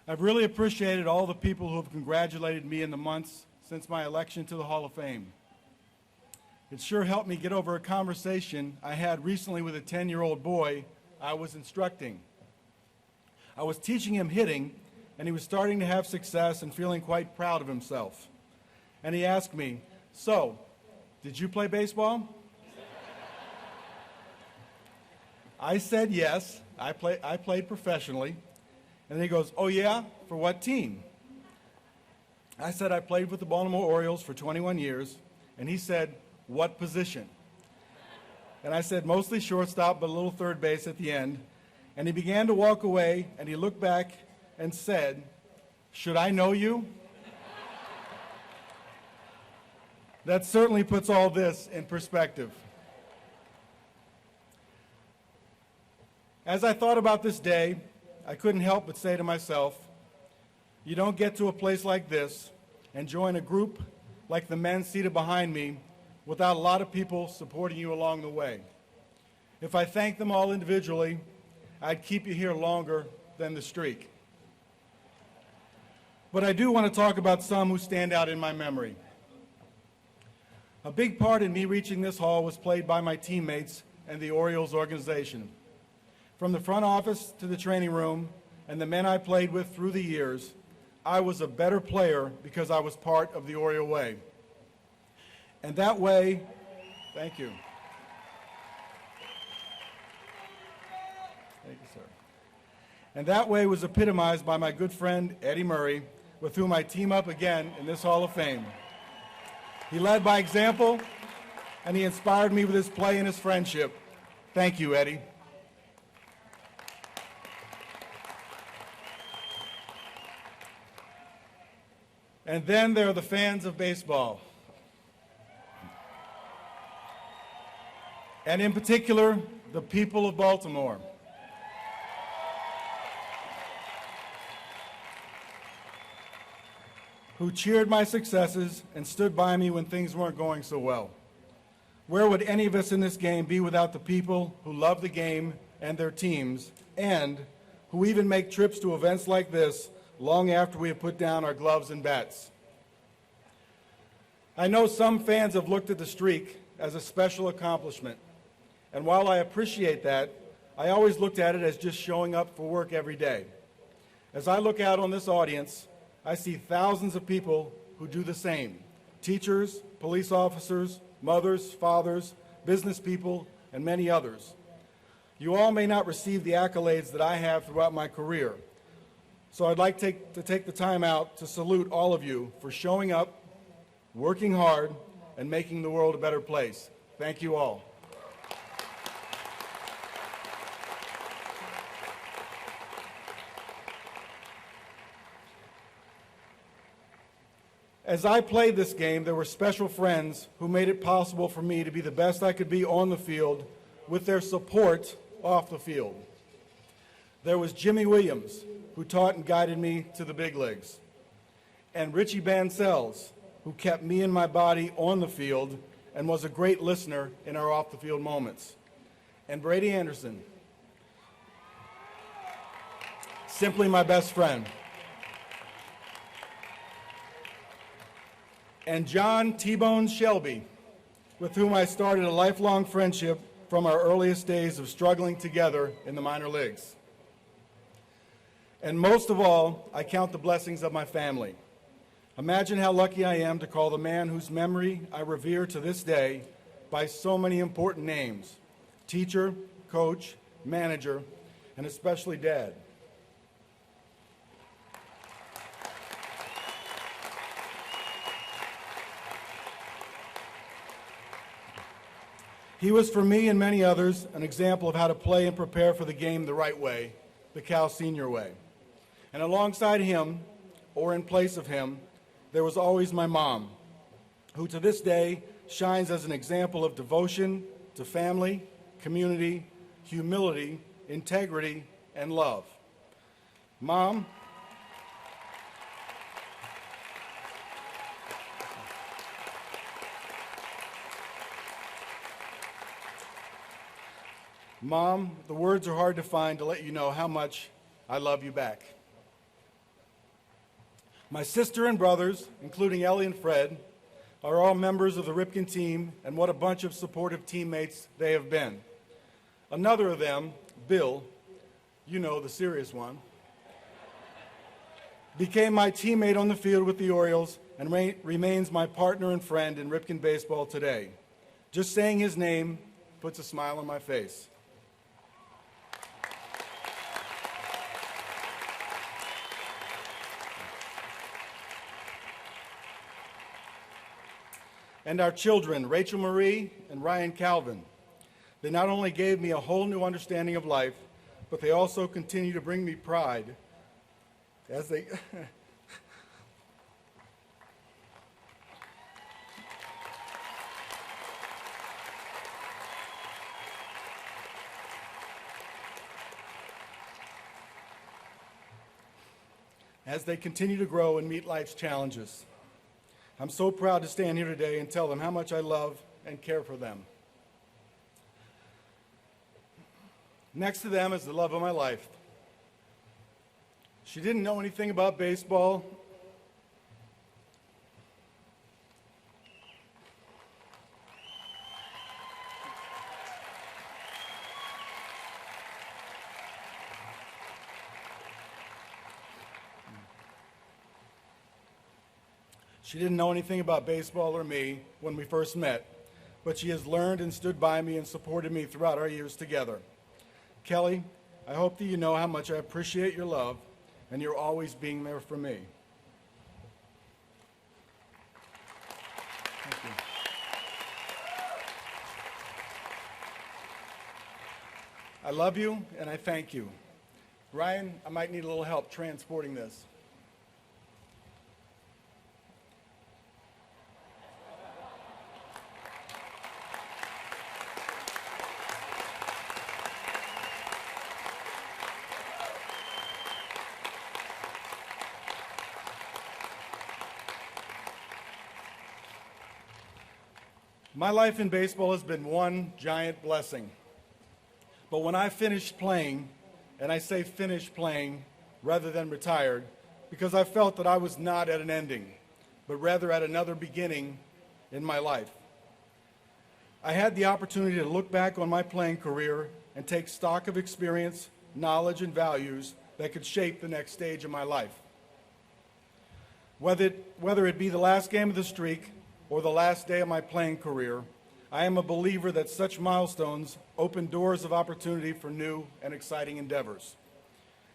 I've really appreciated all the people who have congratulated me in the months since my election to the Hall of Fame. It sure helped me get over a conversation I had recently with a 10-year-old boy I was instructing. I was teaching him hitting, and he was starting to have success and feeling quite proud of himself. And he asked me, "So, did you play baseball?" I said yes, I played professionally. And then he goes, "Oh yeah? For what team?" I said I played with the Baltimore Orioles for 21 years. And he said, "What position?" And I said, "Mostly shortstop, but a little third base at the end." And he began to walk away, and he looked back and said, "Should I know you?" That certainly puts all this in perspective. As I thought about this day, I couldn't help but say to myself, you don't get to a place like this and join a group like the men seated behind me without a lot of people supporting you along the way. If I thanked them all individually, I'd keep you here longer than the streak. But I do want to talk about some who stand out in my memory. A big part in me reaching this hall was played by my teammates and the Orioles organization. From the front office to the training room and the men I played with through the years, I was a better player because I was part of the Oriole way. And that way, thank you. Thank you, sir. And that way was epitomized by my good friend Eddie Murray, with whom I team up again in this Hall of Fame. He led by example, and he inspired me with his play and his friendship. Thank you, Eddie. And then there are the fans of baseball. And in particular, the people of Baltimore. Who cheered my successes and stood by me when things weren't going so well. Where would any of us in this game be without the people who love the game and their teams, and who even make trips to events like this long after we have put down our gloves and bats? I know some fans have looked at the streak as a special accomplishment, and while I appreciate that, I always looked at it as just showing up for work every day. As I look out on this audience, I see thousands of people who do the same: teachers, police officers, mothers, fathers, business people, and many others. You all may not receive the accolades that I have throughout my career, so I'd like to take the time out to salute all of you for showing up, working hard, and making the world a better place. Thank you all. As I played this game, there were special friends who made it possible for me to be the best I could be on the field with their support off the field. There was Jimmy Williams, who taught and guided me to the big leagues, and Richie Bancells, who kept me and my body on the field and was a great listener in our off-the-field moments, and Brady Anderson, simply my best friend, and John T-Bone Shelby, with whom I started a lifelong friendship from our earliest days of struggling together in the minor leagues. And most of all, I count the blessings of my family. Imagine how lucky I am to call the man whose memory I revere to this day by so many important names: teacher, coach, manager, and especially Dad. He was, for me and many others, an example of how to play and prepare for the game the right way, the Cal Senior way. And alongside him, or in place of him, there was always my mom, who to this day shines as an example of devotion to family, community, humility, integrity, and love. Mom, the words are hard to find to let you know how much I love you back. My sister and brothers, including Ellie and Fred, are all members of the Ripken team, and what a bunch of supportive teammates they have been. Another of them, Bill, you know, the serious one, became my teammate on the field with the Orioles and remains my partner and friend in Ripken baseball today. Just saying his name puts a smile on my face. And our children, Rachel Marie and Ryan Calvin. They not only gave me a whole new understanding of life, but they also continue to bring me pride as they as they continue to grow and meet life's challenges. I'm so proud to stand here today and tell them how much I love and care for them. Next to them is the love of my life. She didn't know anything about baseball. She didn't know anything about baseball or me when we first met, but she has learned and stood by me and supported me throughout our years together. Kelly, I hope that you know how much I appreciate your love and you're always being there for me. Thank you. I love you and I thank you. Ryan, I might need a little help transporting this. My life in baseball has been one giant blessing. But when I finished playing, and I say finished playing rather than retired, because I felt that I was not at an ending, but rather at another beginning in my life. I had the opportunity to look back on my playing career and take stock of experience, knowledge, and values that could shape the next stage of my life. Whether it be the last game of the streak or the last day of my playing career, I am a believer that such milestones open doors of opportunity for new and exciting endeavors.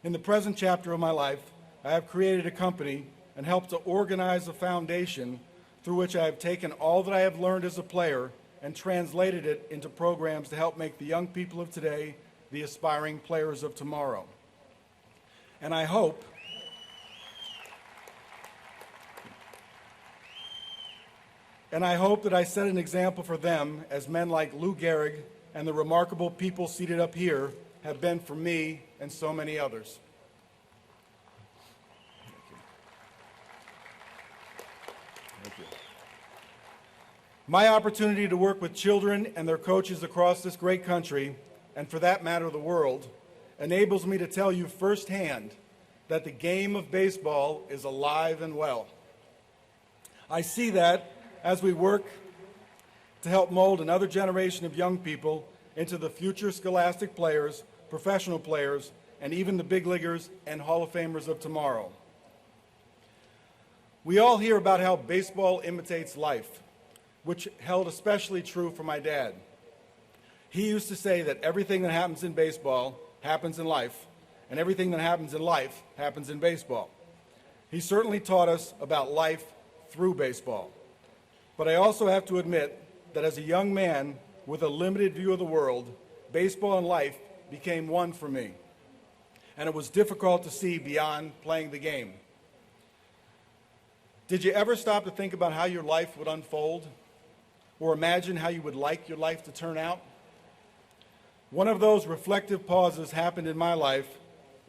In the present chapter of my life, I have created a company and helped to organize a foundation through which I have taken all that I have learned as a player and translated it into programs to help make the young people of today the aspiring players of tomorrow. And I hope that I set an example for them as men like Lou Gehrig and the remarkable people seated up here have been for me and so many others. Thank you. My opportunity to work with children and their coaches across this great country, and for that matter the world, enables me to tell you firsthand that the game of baseball is alive and well. I see that as we work to help mold another generation of young people into the future scholastic players, professional players, and even the big leaguers and Hall of Famers of tomorrow. We all hear about how baseball imitates life, which held especially true for my dad. He used to say that everything that happens in baseball happens in life, and everything that happens in life happens in baseball. He certainly taught us about life through baseball. But I also have to admit that as a young man with a limited view of the world, baseball and life became one for me. And it was difficult to see beyond playing the game. Did you ever stop to think about how your life would unfold? Or imagine how you would like your life to turn out? One of those reflective pauses happened in my life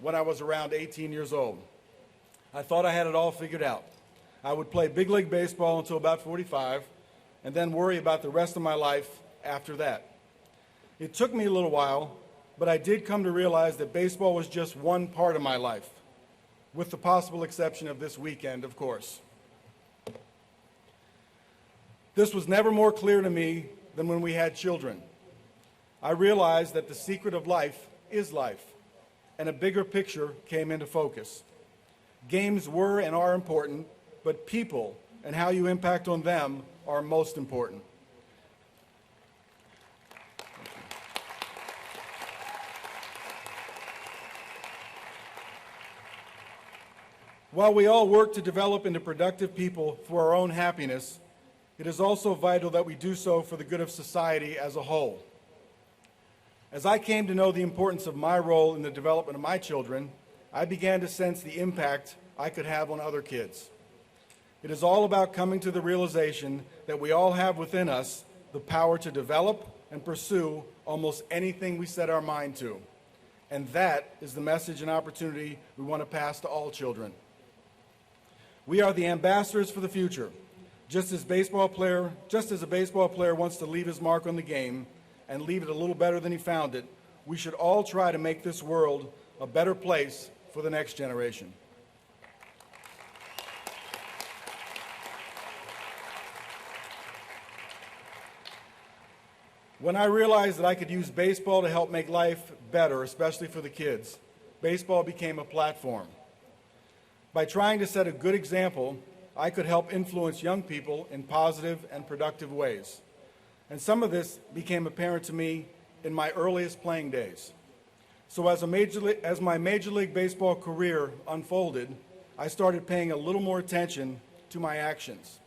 when I was around 18 years old. I thought I had it all figured out. I would play big league baseball until about 45, and then worry about the rest of my life after that. It took me a little while, but I did come to realize that baseball was just one part of my life. with the possible exception of this weekend, of course. This was never more clear to me than when we had children. I realized that the secret of life is life, and a bigger picture came into focus. Games were and are important, but people and how you impact on them are most important. While we all work to develop into productive people for our own happiness, it is also vital that we do so for the good of society as a whole. As I came to know the importance of my role in the development of my children, I began to sense the impact I could have on other kids. It is all about coming to the realization that we all have within us the power to develop and pursue almost anything we set our mind to. And that is the message and opportunity we want to pass to all children. We are the ambassadors for the future. Just as a baseball player wants to leave his mark on the game and leave it a little better than he found it, we should all try to make this world a better place for the next generation. When I realized that I could use baseball to help make life better, especially for the kids, baseball became a platform. By trying to set a good example, I could help influence young people in positive and productive ways. And some of this became apparent to me in my earliest playing days. So as my Major League Baseball career unfolded, I started paying a little more attention to my actions.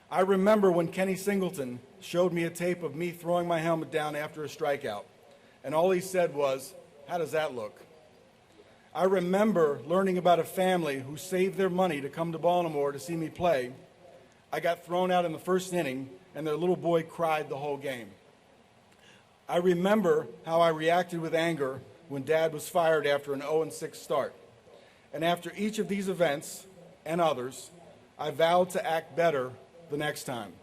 I remember when Kenny Singleton showed me a tape of me throwing my helmet down after a strikeout, and all he said was, "How does that look?" I remember learning about a family who saved their money to come to Baltimore to see me play. I got thrown out in the first inning, and their little boy cried the whole game. I remember how I reacted with anger when Dad was fired after an 0-6 start. And after each of these events and others, I vowed to act better the next time.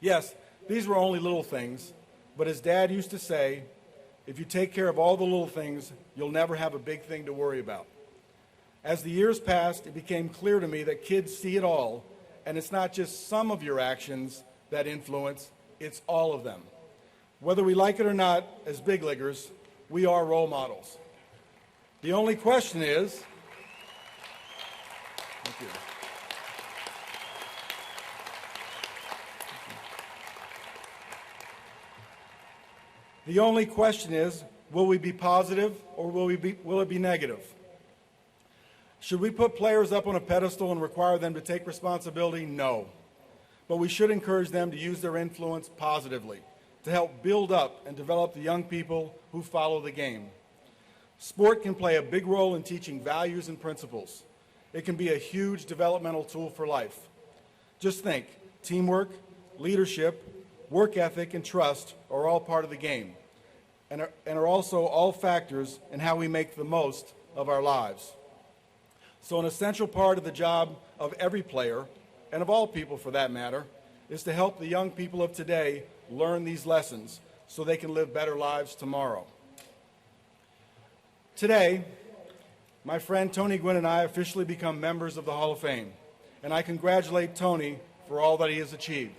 Yes, these were only little things, but as Dad used to say, if you take care of all the little things, you'll never have a big thing to worry about. As the years passed, it became clear to me that kids see it all, and it's not just some of your actions that influence, it's all of them. Whether we like it or not, as big leaguers, we are role models. The only question is, thank you. The only question is, will we be positive or will it be negative? Should we put players up on a pedestal and require them to take responsibility? No. But we should encourage them to use their influence positively, to help build up and develop the young people who follow the game. Sport can play a big role in teaching values and principles. It can be a huge developmental tool for life. Just think, teamwork, leadership, work ethic, and trust are all part of the game and are also all factors in how we make the most of our lives. So an essential part of the job of every player, and of all people for that matter, is to help the young people of today learn these lessons so they can live better lives tomorrow. Today, my friend Tony Gwynn and I officially become members of the Hall of Fame, and I congratulate Tony for all that he has achieved.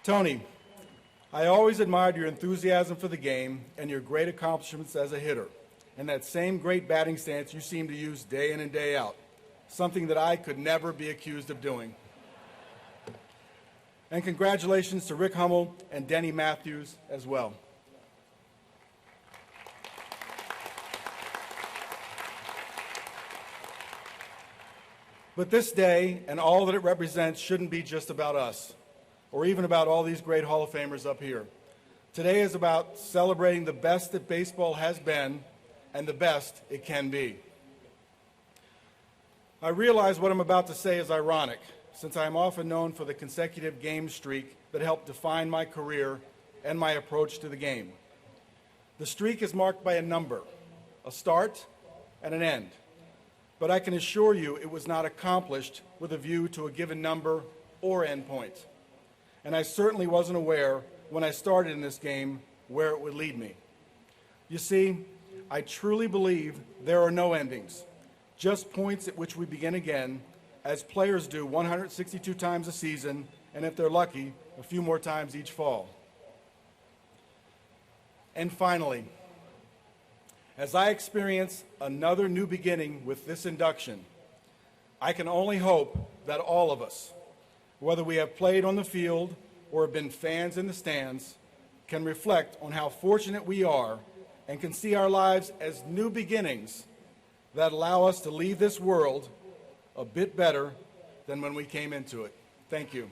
Tony, I always admired your enthusiasm for the game and your great accomplishments as a hitter, and that same great batting stance you seem to use day in and day out, something that I could never be accused of doing. And congratulations to Rick Hummel and Denny Matthews as well. But this day and all that it represents shouldn't be just about us, or even about all these great Hall of Famers up here. Today is about celebrating the best that baseball has been and the best it can be. I realize what I'm about to say is ironic, since I am often known for the consecutive game streak that helped define my career and my approach to the game. The streak is marked by a number, a start and an end. But I can assure you it was not accomplished with a view to a given number or end point. and I certainly wasn't aware when I started in this game where it would lead me. You see, I truly believe there are no endings, just points at which we begin again, as players do 162 times a season, and if they're lucky, a few more times each fall. And finally, as I experience another new beginning with this induction, I can only hope that all of us, whether we have played on the field or have been fans in the stands, can reflect on how fortunate we are and can see our lives as new beginnings that allow us to leave this world a bit better than when we came into it. Thank you.